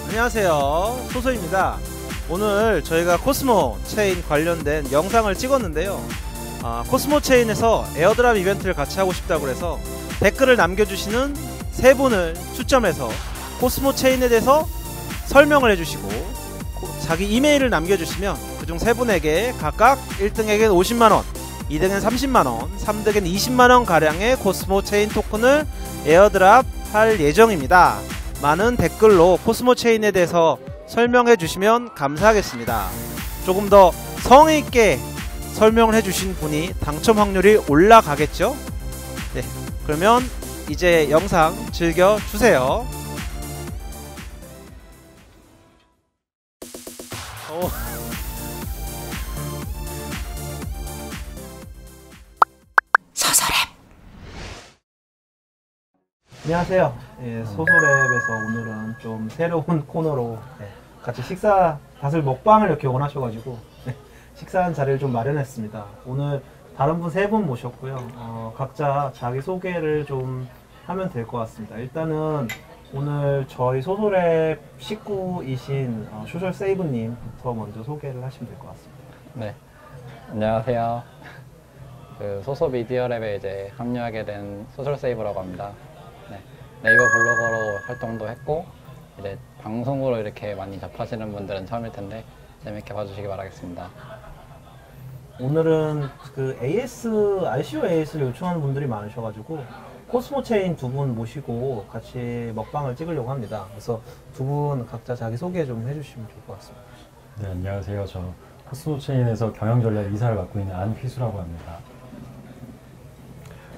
안녕하세요, 소소입니다. 오늘 저희가 코스모 체인 관련된 영상을 찍었는데요. 코스모 체인에서 에어드랍 이벤트를 같이 하고 싶다고 해서 댓글을 남겨주시는 세 분을 추첨해서 코스모 체인에 대해서 설명을 해주시고 자기 이메일을 남겨주시면 그중 세 분에게 각각 1등에겐 50만원, 2등엔 30만원, 3등엔 20만원 가량의 코스모 체인 토큰을 에어드랍 할 예정입니다. 많은 댓글로 코스모 체인에 대해서 설명해 주시면 감사하겠습니다. 조금 더 성의있게 설명을 해주신 분이 당첨 확률이 올라가겠죠? 네, 그러면 이제 영상 즐겨주세요. 안녕하세요. 예, 소소랩에서 오늘은 좀 새로운 코너로 같이 식사, 다들 먹방을 이렇게 원하셔가지고 식사한 자리를 좀 마련했습니다. 오늘 다른 분 세 분 모셨고요. 각자 자기 소개를 좀 하면 될 것 같습니다. 일단은 오늘 저희 소소랩 식구이신 소셜세이브님부터 먼저 소개를 하시면 될 것 같습니다. 네, 안녕하세요. 소소미디어랩에 이제 합류하게 된 소셜세이브라고 합니다. 네, 네이버 블로거로 활동도 했고 이제 방송으로 이렇게 많이 접하시는 분들은 처음일 텐데 재밌게 봐주시기 바라겠습니다. 오늘은 그 RCO AS를 요청하는 분들이 많으셔가지고 코스모 체인 두 분 모시고 같이 먹방을 찍으려고 합니다. 그래서 두 분 각자 자기 소개 좀 해주시면 좋을 것 같습니다. 네, 안녕하세요. 저 코스모 체인에서 경영전략 이사를 맡고 있는 안휘수라고 합니다.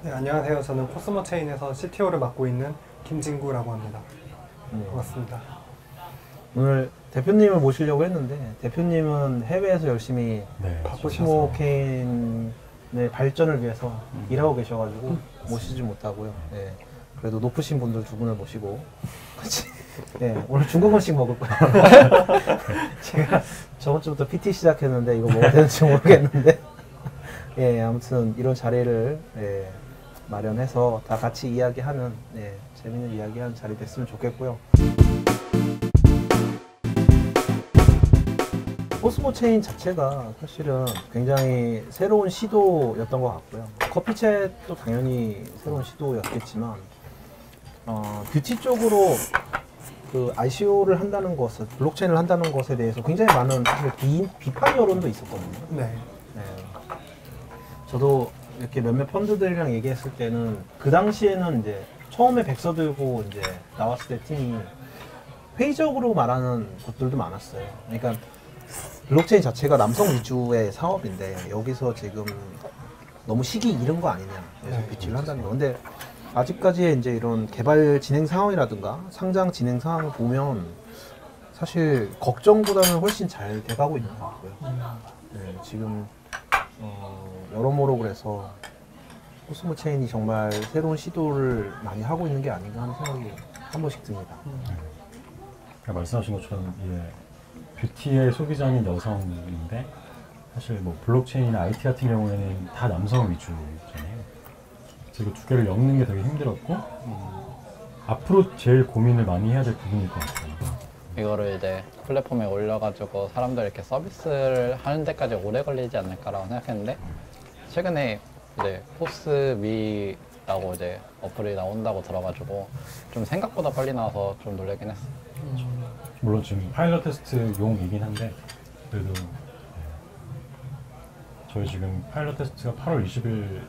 네, 안녕하세요. 저는 코스모 체인에서 CTO를 맡고 있는 김진구라고 합니다. 반갑습니다. 오늘 대표님을 모시려고 했는데 대표님은 해외에서 열심히 코스모 체인의 발전을 위해서 일하고 계셔가지고 모시지 못하고요. 네, 그래도 높으신 분들 두 분을 모시고 같이 오늘 중국어식 먹을 거예요. 제가 저번 주부터 PT 시작했는데 이거 먹어도 되는지 모르겠는데 아무튼 이런 자리를 마련해서 다 같이 이야기하는 재밌는 이야기하는 자리 됐으면 좋겠고요. 코스모 체인 자체가 사실은 굉장히 새로운 시도였던 것 같고요. 커피챗도 당연히 새로운 시도였겠지만 뷰티 쪽으로 그 ICO를 한다는 것을, 블록체인을 한다는 것에 대해서 굉장히 많은 사실 비판 여론도 있었거든요. 네. 저도 이렇게 몇몇 펀드들이랑 얘기했을 때는 그 당시에는 이제 처음에 백서 들고 이제 나왔을 때 팀이 회의적으로 말하는 것들도 많았어요. 그러니까 블록체인 자체가 남성 위주의 사업인데 여기서 지금 너무 시기 이른 거 아니냐, 그래서 뷰티를 한다는 거. 근데 아직까지의 이제 이런 개발 진행 상황이라든가 상장 진행 상황을 보면 사실 걱정보다는 훨씬 잘 돼가고 있는 것 같고요. 지금 여러모로 그래서 코스모 체인이 정말 새로운 시도를 많이 하고 있는 게 아닌가 하는 생각이 한 번씩 듭니다. 말씀하신 것처럼 뷰티의 소비자는 여성인데 사실 뭐 블록체인이나 IT 같은 경우에는 다 남성 위주잖아요. 그래서 두 개를 엮는 게 되게 힘들었고 앞으로 제일 고민을 많이 해야 될 부분일 것 같아요. 이거를 이제 플랫폼에 올려가지고 사람들 이렇게 서비스를 하는 데까지 오래 걸리지 않을까라고 생각했는데 최근에 이제 코스미라고 이제 어플이 나온다고 들어가지고 좀 생각보다 빨리 나와서 좀 놀라긴 했어요. 물론 지금 파일럿 테스트용이긴 한데 그래도 저희 지금 파일럿 테스트가 8월 20일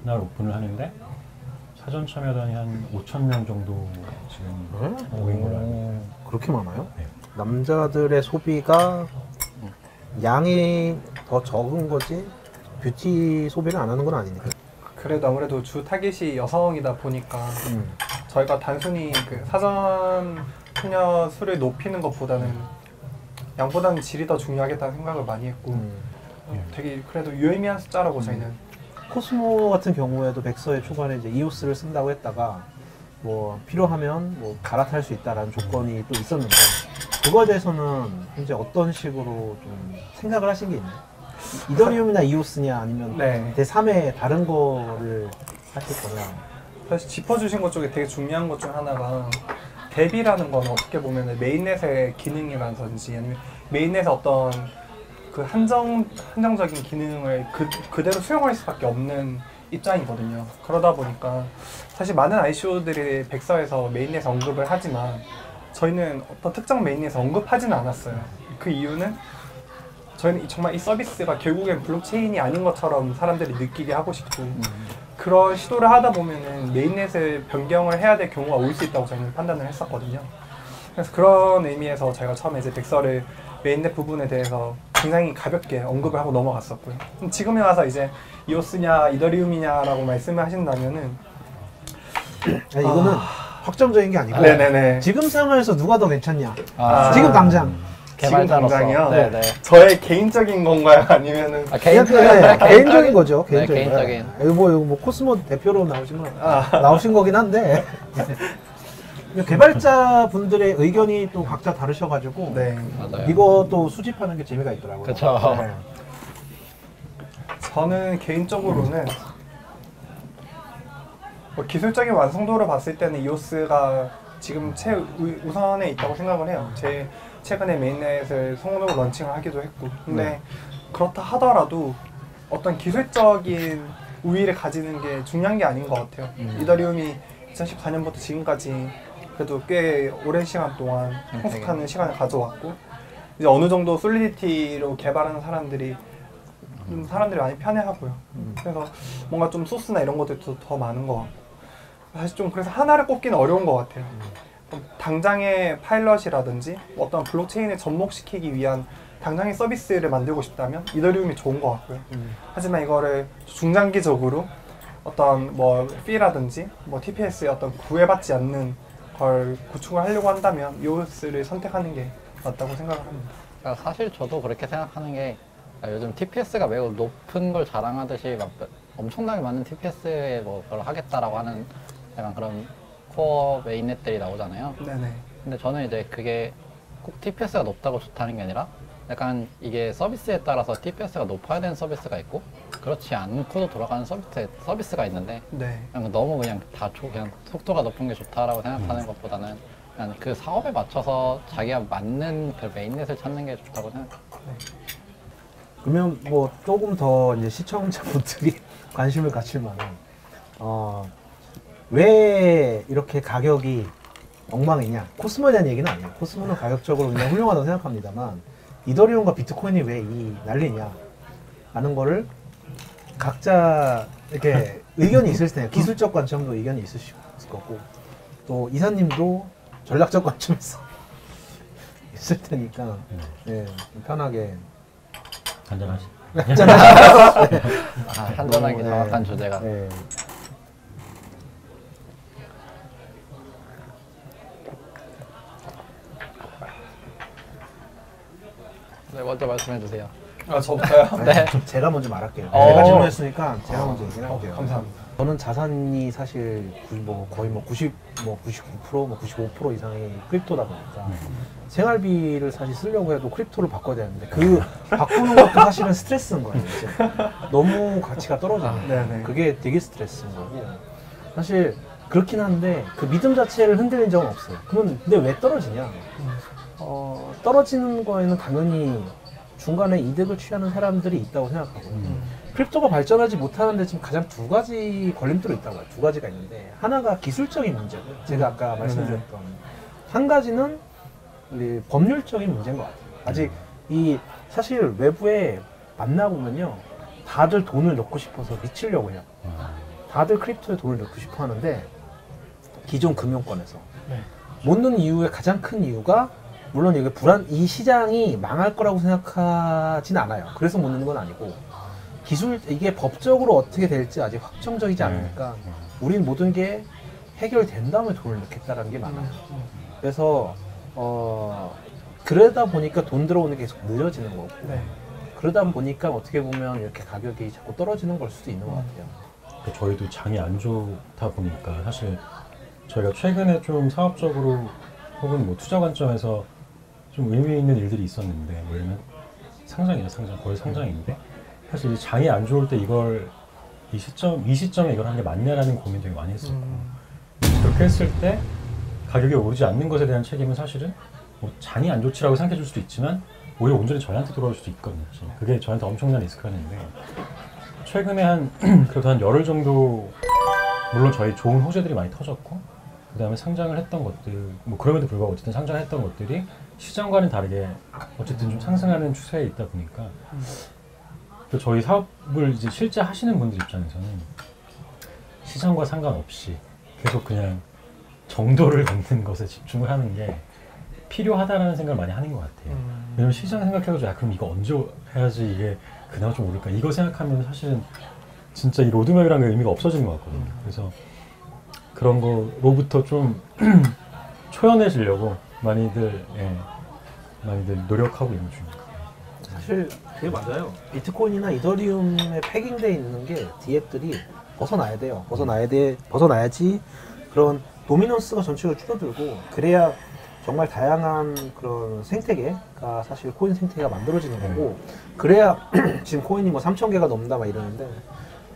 날 오픈을 하는데 사전 참여단이 한 5,000명 정도 지금 모인 걸로 알고 있어요. 그렇게 많아요? 네. 남자들의 소비가 양이 더 적은 거지 뷰티 소비를 안 하는 건 아니니까. 그래도 아무래도 주 타깃이 여성이다 보니까 저희가 단순히 그 사전 참여 수를 높이는 것보다는 양보다는 질이 더 중요하겠다는 생각을 많이 했고 되게 그래도 유의미한 숫자라고 저희는. 코스모 같은 경우에도 백서에 초반에 이제 이오스를 쓴다고 했다가 뭐 필요하면 뭐 갈아탈 수 있다라는 조건이 또 있었는데 그거에 대해서는 이제 어떤 식으로 좀 생각을 하신 게 있나요? 이더리움이나 이오스냐 아니면 제3의 다른 거를 하실 거냐? 사실 짚어주신 것 중에 되게 중요한 것 중 하나가 대비라는 건 어떻게 보면 메인넷의 기능이라든지 아니면 메인넷의 어떤 그 한정적인 기능을 그대로 수용할 수밖에 없는 입장이거든요. 그러다 보니까 사실 많은 ICO들이 백서에서 메인넷 언급을 하지만 저희는 어떤 특정 메인넷에서 언급하지는 않았어요. 그 이유는 저희는 정말 이 서비스가 결국엔 블록체인이 아닌 것처럼 사람들이 느끼게 하고 싶고 그런 시도를 하다 보면은 메인넷을 변경을 해야 될 경우가 올 수 있다고 저희는 판단을 했었거든요. 그래서 그런 의미에서 저희가 처음에 이제 백서를 메인넷 부분에 대해서 굉장히 가볍게 언급을 하고 넘어갔었고요. 지금에 와서 이제 이오스냐 이더리움이냐라고 말씀을 하신다면은 아니, 이거는 확정적인 게 아니고 네네네. 지금 상황에서 누가 더 괜찮냐? 아, 지금 당장. 개발자로서. 지금 당장이요? 네네. 저의 개인적인 건가요? 아니면은 개인적인 거죠. 네, 개인적인. 개인적인. 이거 뭐 코스모 대표로 나오신 건 나오신 거긴 한데 개발자 분들의 의견이 또 각자 다르셔가지고 네. 맞아요. 이것도 수집하는 게 재미가 있더라고요. 그쵸. 네. 저는 개인적으로는 뭐 기술적인 완성도를 봤을 때는 이오스가 지금 최우선에 있다고 생각을 해요. 제 최근에 메인넷을 성공적으로 런칭을 하기도 했고 근데 그렇다 하더라도 어떤 기술적인 우위를 가지는 게 중요한 게 아닌 것 같아요. 이더리움이 2014년부터 지금까지 그래도 꽤 오랜 시간 동안 성숙하는 시간을 가져왔고 이제 어느 정도 솔리디티로 개발하는 사람들이 많이 편해하고요. 그래서 뭔가 좀 소스나 이런 것들도 더 많은 것 같고 사실 좀 그래서 하나를 꼽기는 어려운 것 같아요. 당장의 파일럿이라든지 어떤 블록체인을 접목시키기 위한 당장의 서비스를 만들고 싶다면 이더리움이 좋은 것 같고요. 하지만 이거를 중장기적으로 어떤 뭐 피라든지 뭐 TPS의 어떤 구애받지 않는 걸 구축을 하려고 한다면 이오스를 선택하는 게 맞다고 생각을 합니다. 그러니까 사실 저도 그렇게 생각하는 게 요즘 TPS가 매우 높은 걸 자랑하듯이 막 엄청나게 많은 TPS에 뭐 그걸 하겠다라고 하는 약간 그런 코어 메인넷들이 나오잖아요. 네네. 근데 저는 이제 그게 꼭 TPS가 높다고 좋다는 게 아니라 약간 이게 서비스에 따라서 TPS가 높아야 되는 서비스가 있고 그렇지 않고도 돌아가는 서비스가 있는데 네. 그냥 너무 그냥 그냥 속도가 높은 게 좋다라고 생각하는 것보다는 그냥 그 사업에 맞춰서 자기가 맞는 그 메인넷을 찾는 게 좋다고 생각해요. 그러면 뭐 조금 더 이제 시청자분들이 관심을 가질 만한 왜 이렇게 가격이 엉망이냐? 코스모에 대한 얘기는 아니에요. 코스모는 가격적으로 그냥 훌륭하다고 생각합니다만 이더리움과 비트코인이 왜 이 난리냐? 라는 거를 각자 이렇게 의견이 있을 텐데요. 기술적 관점도 의견이 있을 거고 또 이사님도 전략적 관점에서 있을 테니까 네, 편하게 한잔하시. 한전하기 너무, 정확한 네. 주제가. 네. 네, 먼저 말씀해 주세요. 아 저부터요? 네. 제가 먼저 말할게요. 어. 제가 질문했으니까 제가 먼저 얘기를 할게요. 감사합니다. 저는 자산이 사실 거의 99%, 95% 이상이 크립토다 보니까 생활비를 사실 쓰려고 해도 크립토를 바꿔야 되는데 그 바꾸는 것도 사실은 스트레스인 거예요. 이제. 너무 가치가 떨어져요. 네네. 그게 되게 스트레스인 거고 사실 그렇긴 한데 그 믿음 자체를 흔들린 적은 없어요. 근데 왜 떨어지냐? 떨어지는 거에는 당연히 중간에 이득을 취하는 사람들이 있다고 생각하고요. 크립토가 발전하지 못하는 데 지금 가장 두 가지 걸림돌이 있다고 해요. 두 가지가 있는데 하나가 기술적인 문제고요. 제가 아까 말씀드렸던 한 가지는 우리 법률적인 문제인 것 같아요. 아직 사실 외부에 만나보면요. 다들 돈을 넣고 싶어서 미치려고 해요. 다들 크립토에 돈을 넣고 싶어 하는데 기존 금융권에서 못 넣는 이유의 가장 큰 이유가 물론 이게 이 시장이 망할 거라고 생각하진 않아요. 그래서 못 넣는 건 아니고 이게 법적으로 어떻게 될지 아직 확정적이지 않으니까 우린 모든 게 해결된 다음에 돈을 넣겠다라는 게 많아요. 그래서 그러다 보니까 돈 들어오는 게 계속 느려지는 거고 네. 그러다 보니까 어떻게 보면 이렇게 가격이 자꾸 떨어지는 걸 수도 있는 것 같아요. 저희도 장이 안 좋다 보니까 사실 저희가 최근에 좀 사업적으로 혹은 뭐 투자 관점에서 좀 의미 있는 일들이 있었는데 뭐 예를 들면 상장 거의 상장인데 사실 이 장이 안 좋을 때 이 시점에 이걸 하는 게 맞냐라는 고민 되게 많이 했었고 그렇게 했을 때 가격이 오르지 않는 것에 대한 책임은 사실은 뭐 장이 안 좋지라고 생각해 줄 수도 있지만 오히려 온전히 저희한테 돌아올 수도 있거든요. 사실. 그게 저한테 엄청난 리스크가 있는데 최근에 한 그래도 한 열흘 정도 물론 저희 좋은 호재들이 많이 터졌고 그 다음에 상장을 했던 것들 뭐 그럼에도 불구하고 어쨌든 상장했던 것들이 시장과는 다르게 어쨌든 좀 상승하는 추세에 있다 보니까 또 저희 사업을 이제 실제 하시는 분들 입장에서는 시장과 상관없이 계속 그냥 정도를 갖는 것에 집중을 하는 게 필요하다라는 생각을 많이 하는 것 같아요. 왜냐면 시장 생각해가지고 야 그럼 이거 언제 해야지 이게 그나마 좀 오를까 이거 생각하면 사실은 진짜 이 로드맵이라는 게 의미가 없어지는 것 같거든요. 그래서 그런 거로부터 좀 초연해지려고 많이들 노력하고 있는 중입니다. 사실 그게 맞아요. 비트코인이나 이더리움에 패깅돼 있는 게 디앱들이 벗어나야 돼요. 벗어나야지 그런 도미넌스가 전체적으로 줄어들고 그래야 정말 다양한 그런 생태계가 사실 코인 생태계가 만들어지는 거고 그래야 지금 코인이 뭐 3,000개가 넘는다 막 이러는데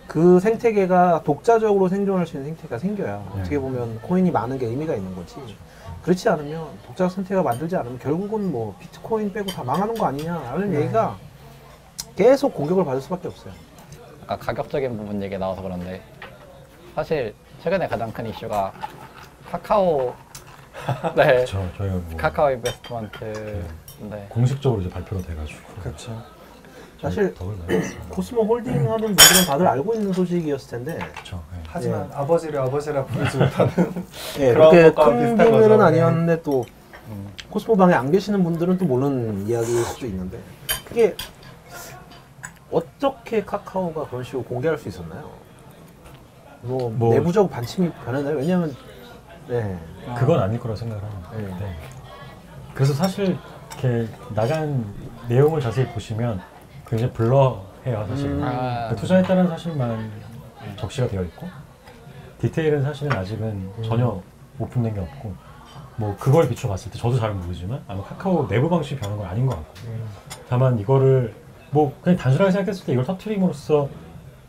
그 생태계가 독자적으로 생존할 수 있는 생태계가 생겨야 어떻게 보면 코인이 많은 게 의미가 있는 거지. 그렇지 않으면 독자적 생태계가 만들지 않으면 결국은 뭐 비트코인 빼고 다 망하는 거 아니냐라는 얘기가 계속 공격을 받을 수밖에 없어요. 아까 가격적인 부분 얘기 나와서 그런데 사실 최근에 가장 큰 이슈가 카카오 네 그렇죠. 저희가 뭐 카카오 인베스트먼트 네. 공식적으로 이제 발표가 돼가지고 그렇죠. 사실 덕을 많이 했습니다. 코스모 홀딩 하는 분들은 다들 알고 있는 소식이었을 텐데 그렇죠. 네. 하지만 아버지를 아버지라 부르지 못하는 예, 그런 그렇게 것과 큰 비슷한 비밀은 거죠. 아니었는데 또 코스모 방에 안 계시는 분들은 또 모르는 이야기일 수도 있는데 그게 어떻게 카카오가 그런 식으로 공개할 수 있었나요? 뭐 내부적 반침이 변했나요? 왜냐하면 네. 그건 아닐 거라고 생각을 합니다. 네. 네. 그래서 사실 이렇게 나간 내용을 자세히 보시면 굉장히 블러해요 사실. 투자했다는 사실만 적시가 되어 있고 디테일은 사실은 아직은 전혀 오픈된 게 없고 뭐 그걸 비춰봤을 때 저도 잘 모르지만 아마 카카오 내부 방식이 변한 건 아닌 것 같고 다만 이거를 뭐 그냥 단순하게 생각했을 때 이걸 터트림으로써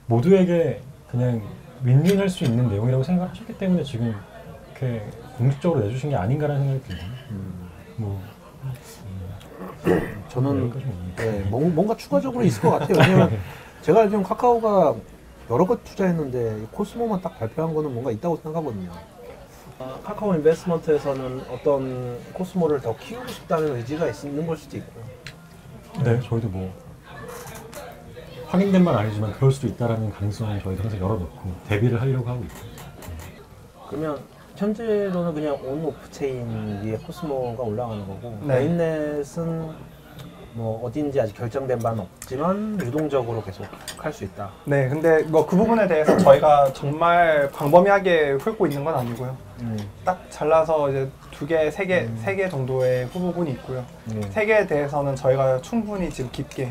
모두에게 그냥 윈윈할 수 있는 내용이라고 생각을 하셨기 때문에 지금 이렇게 공식적으로 내주신 게 아닌가라는 생각이 들거든요. 저는 네, 뭔가 추가적으로 있을 것 같아요. 왜냐면 제가 알기로는 카카오가 여러 것 투자했는데 코스모만 딱 발표한 거는 뭔가 있다고 생각하거든요. 카카오 인베스트먼트에서는 어떤 코스모를 더 키우고 싶다는 의지가 있는 걸 수도 있고. 네, 저희도 뭐 확인된 건 아니지만 그럴 수도 있다라는 가능성을 저희도 항상 열어놓고 대비를 하려고 하고 있고. 그러면 현재로는 그냥 온 오프 체인 위에 코스모가 올라가는 거고 네. 메인넷은 뭐 어딘지 아직 결정된 바는 없지만 유동적으로 계속 할 수 있다. 네, 근데 뭐 그 부분에 대해서 저희가 정말 광범위하게 훑고 있는 건 아니고요. 딱 잘라서 이제 2개, 3개 정도의 후보군이 있고요. 3개에 대해서는 저희가 충분히 지금 깊게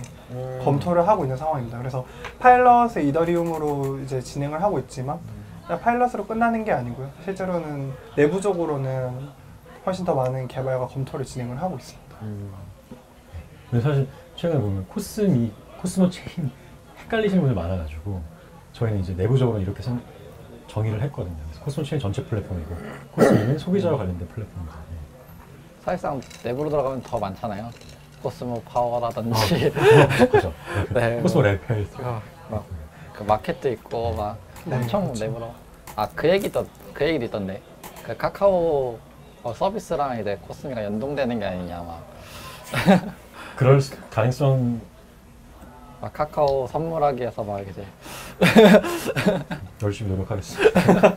검토를 하고 있는 상황입니다. 그래서 파일럿의 이더리움으로 이제 진행을 하고 있지만 그냥 파일럿으로 끝나는 게 아니고요. 실제로는 내부적으로는 훨씬 더 많은 개발과 검토를 진행을 하고 있습니다. 근데 사실 최근에 보면 코스모 체인 헷갈리시는 분들 많아가지고 저희는 이제 내부적으로 이렇게 정의를 했거든요. 그래서 코스모 체인 전체 플랫폼이고 코스모는 소비자와 관련된 플랫폼입니다. 사실상 내부로 들어가면 더 많잖아요. 코스모 파워라든지 그렇죠. 네, 코스모 레펠. 막 그 마켓도 있고 막 엄청 그렇죠. 내부로 그 얘기도 있던데 그 카카오 서비스랑 이제 코스미가 연동되는 게 아니냐 막 그럴 가능성 막 카카오 선물하기에서 막 이제 열심히 노력하겠습니다.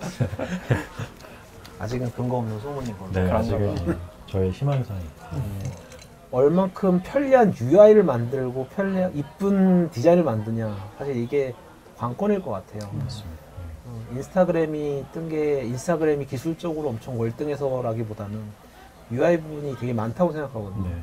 아직은 근거 없는 소문인 걸로. 네, 그런 아직은 걸로. 저의 희망사항입니다. 얼만큼 편리한 UI를 만들고 이쁜 디자인을 만드냐 사실 이게 관건일 것 같아요. 맞습니다. 인스타그램이 뜬 게 인스타그램이 기술적으로 엄청 월등해서라기보다는 UI 부분이 되게 많다고 생각하거든요. 네.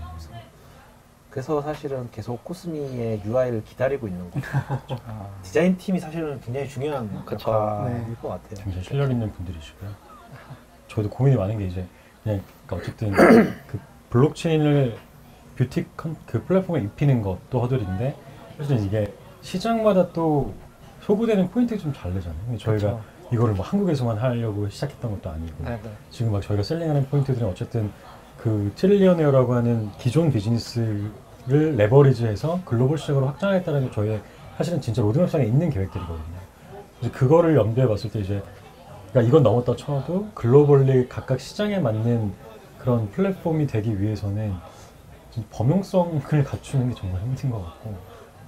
그래서 사실은 계속 코스미의 UI를 기다리고 있는 거죠. 디자인 팀이 사실은 굉장히 중요한 그쵸. 역할일 것 같아요. 굉장히 실력 있는 분들이시고요. 저도 고민이 많은 게 이제 그냥 그러니까 어쨌든 그 블록체인을 그 플랫폼에 입히는 것도 허들인데 사실 이게 시장마다 또 소구되는 포인트가 좀 다르잖아요. 저희가 이거를 뭐 한국에서만 하려고 시작했던 것도 아니고 네. 지금 막 저희가 셀링하는 포인트들은 어쨌든 그 트릴리언웨어라고 하는 기존 비즈니스를 레버리지해서 글로벌 시장으로 확장하겠다는 게 저희의 사실은 진짜 로드맵상에 있는 계획들이거든요. 그래서 그거를 염두에 봤을 때 이제 그러니까 이건 넘었다 쳐도 글로벌리 각각 시장에 맞는 그런 플랫폼이 되기 위해서는 좀 범용성을 갖추는 게 정말 힘든 것 같고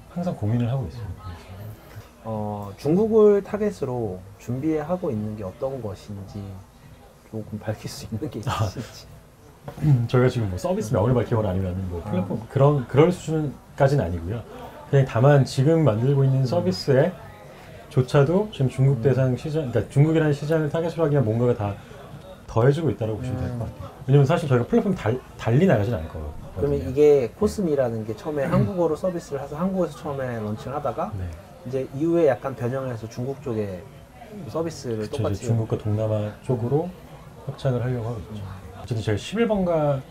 항상 고민을 하고 있어요. 중국을 타겟으로 준비하고 있는 게 어떤 것인지 조금 밝힐 수 있는 게 있으신지. 저희가 지금 뭐 서비스 명을 밝히거나 아니면 뭐 플랫폼 그럴 수준까지는 아니고요. 그냥 다만 지금 만들고 있는 서비스에 조차도 지금 중국 대상 시장, 그러니까 중국이라는 시장을 타겟으로 하기엔 뭔가가 다 더해주고 있다고 보시면 될 것 같아요. 왜냐면 사실 저희가 플랫폼 달리 나가진 않을 거거든요. 그러면 이게 코스미라는 게 처음에 한국어로 서비스를 해서 한국에서 처음에 런칭을 하다가 네. 이제 이후에 약간 변형해서 중국 쪽에 서비스를 그쵸, 똑같이 이제 중국과 동남아 쪽으로 확장을 하려고 하고 있죠. 어쨌든 저희 11번가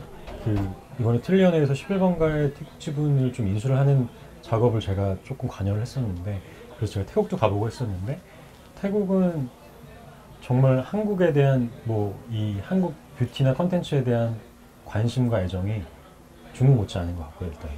이번에 트릴리언에서 11번가의 태국 지분을 좀 인수를 하는 작업을 제가 조금 관여를 했었는데 그래서 제가 태국도 가보고 했었는데 태국은 정말 한국에 대한 뭐 이 한국 뷰티나 컨텐츠에 대한 관심과 애정이 중국 못지않은 것 같고요. 일단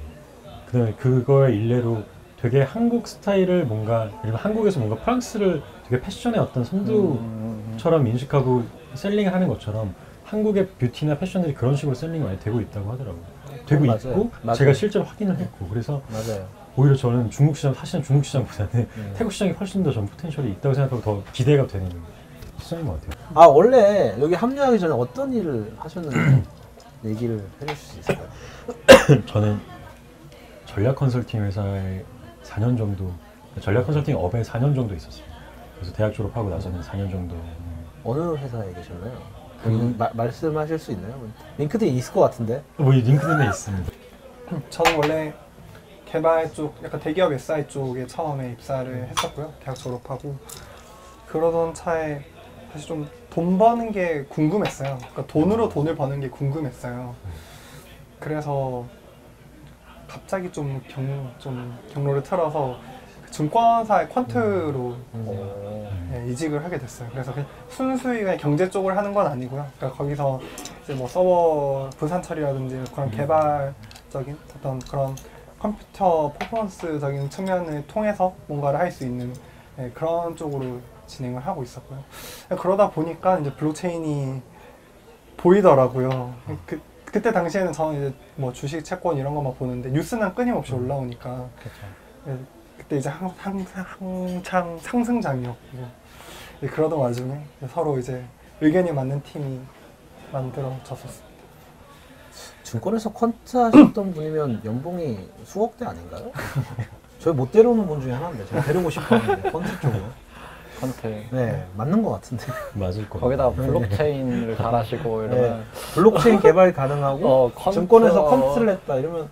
그다음에 그거의 일례로 되게 한국 스타일을 뭔가 예를 들면 한국에서 뭔가 프랑스를 되게 패션의 어떤 선두처럼 인식하고 셀링하는 것처럼 한국의 뷰티나 패션들이 그런 식으로 셀링이 많이 되고 있다고 하더라고요. 되고 맞아요. 있고 맞아요. 제가 실제로 확인을 했고 그래서 맞아요. 오히려 저는 중국 시장, 사실은 중국 시장보다는 태국 시장이 훨씬 더 전 포텐셜이 있다고 생각하고 더 기대가 되는 시장인 것 같아요. 아 원래 여기 합류하기 전에 어떤 일을 하셨는지 얘기를 해주실 수 있을까요? 저는 전략 컨설팅 회사에 4년 정도, 전략 컨설팅 업에 4년 정도 있었어요. 그래서 대학 졸업하고 나서는 4년 정도. 어느 회사에 계셨나요? 말씀하실 수 있나요? 링크드인 있을 것 같은데. 뭐 이 링크드인에 있습니다. 저는 원래 개발 쪽, 약간 대기업 SI 쪽에 처음에 입사를 했었고요. 대학 졸업하고 그러던 차에 사실 좀 돈 버는 게 궁금했어요. 그러니까 돈으로 돈을 버는 게 궁금했어요. 그래서 갑자기 좀 경로를 틀어서 증권사의 퀀트로 네, 이직을 하게 됐어요. 그래서 그냥 순수히 그냥 경제 쪽을 하는 건 아니고요. 그러니까 거기서 이제 뭐 서버 분산 처리라든지 그런 개발적인 어떤 그런 컴퓨터 퍼포먼스적인 측면을 통해서 뭔가를 할 수 있는 네, 그런 쪽으로 진행을 하고 있었고요. 그러다 보니까 이제 블록체인이 보이더라고요. 그때 당시에는 저는 이제 뭐 주식, 채권 이런 것만 보는데 뉴스는 끊임없이 올라오니까 그때 이제 한창 상승장이었고 그러던 와중에 서로 이제 의견이 맞는 팀이 만들어졌었습니다. 증권에서 퀀트 하셨던 분이면 연봉이 수억대 아닌가요? 저희 못 데려오는 분 중에 하나인데 제가 데리고 싶었는데 퀀트 쪽으로. 퀀트. 네, 맞는 것 같은데. 맞을 거예요. 거기다 블록체인을 잘하시고 이러면 네, 블록체인 개발이 가능하고 퀀트. 증권에서 컴퓨터를 했다 이러면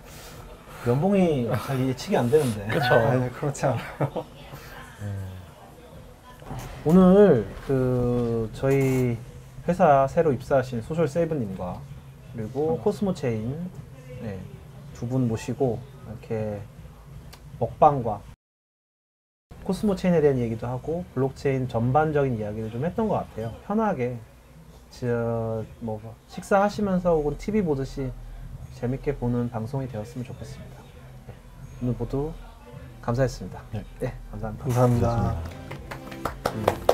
연봉이 잘 예측이 안 되는데. 그렇죠. 아니, 그렇지 않아요. 오늘 저희 회사 새로 입사하신 소셜 세이브님과 그리고 코스모 체인 네, 두 분 모시고 이렇게 먹방과 코스모 체인에 대한 얘기도 하고 블록체인 전반적인 이야기를 좀 했던 것 같아요. 편하게 뭐 식사하시면서 혹은 TV 보듯이 재밌게 보는 방송이 되었으면 좋겠습니다. 네, 오늘 모두 감사했습니다. 네. 네 감사합니다. 감사합니다. 맞습니다.